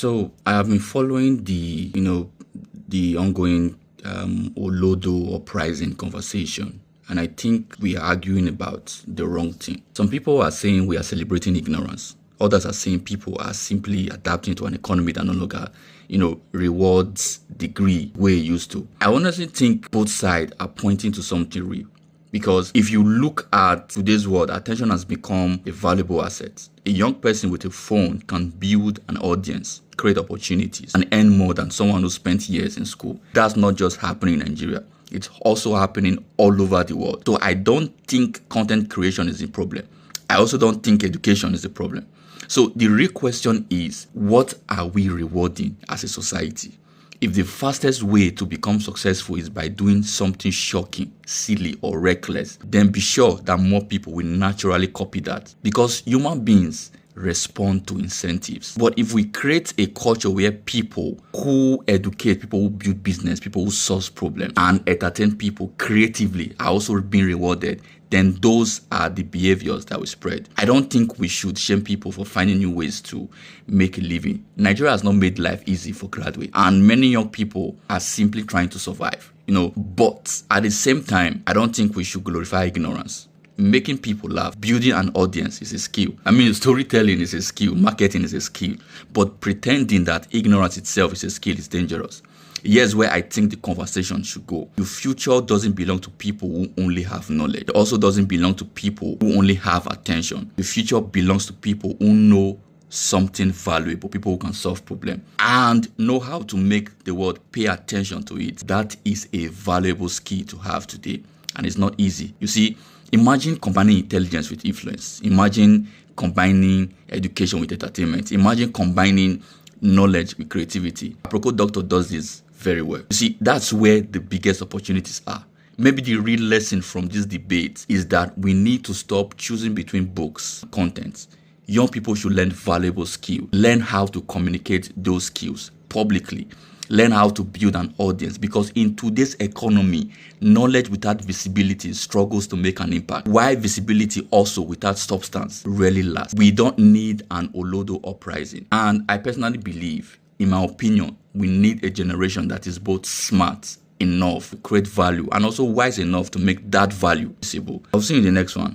So I have been following the ongoing OLODO uprising conversation, and I think we are arguing about the wrong thing. Some people are saying we are celebrating ignorance. Others are saying people are simply adapting to an economy that no longer, rewards degree where it used to. I honestly think both sides are pointing to something real. Because if you look at today's world, attention has become a valuable asset. A young person with a phone can build an audience, create opportunities, and earn more than someone who spent years in school. That's not just happening in Nigeria. It's also happening all over the world. So I don't think content creation is the problem. I also don't think education is the problem. So the real question is, what are we rewarding as a society? If the fastest way to become successful is by doing something shocking, silly, or reckless, then be sure that more people will naturally copy that, because human beings respond to incentives. But if we create a culture where people who educate, people who build business, people who solve problems, and entertain people creatively are also being rewarded, then those are the behaviors that will spread. I don't think we should shame people for finding new ways to make a living. Nigeria has not made life easy for graduates, and many young people are simply trying to survive. But at the same time, I don't think we should glorify ignorance. Making people laugh, building an audience is a skill. Storytelling is a skill, marketing is a skill, but pretending that ignorance itself is a skill is dangerous. Here's where I think the conversation should go. The future doesn't belong to people who only have knowledge. It also doesn't belong to people who only have attention. The future belongs to people who know something valuable, people who can solve problems and know how to make the world pay attention to it. That is a valuable skill to have today, and it's not easy. You see, imagine combining intelligence with influence. Imagine combining education with entertainment. Imagine combining knowledge with creativity. Aproko Doctor does this very well. You see, that's where the biggest opportunities are. Maybe the real lesson from this debate is that we need to stop choosing between books and content. Young people should learn valuable skills. Learn how to communicate those skills publicly. Learn how to build an audience, because in today's economy, knowledge without visibility struggles to make an impact, while visibility also without substance rarely lasts. We don't need an OLODO uprising. And I personally believe, in my opinion, we need a generation that is both smart enough to create value and also wise enough to make that value visible. I'll see you in the next one.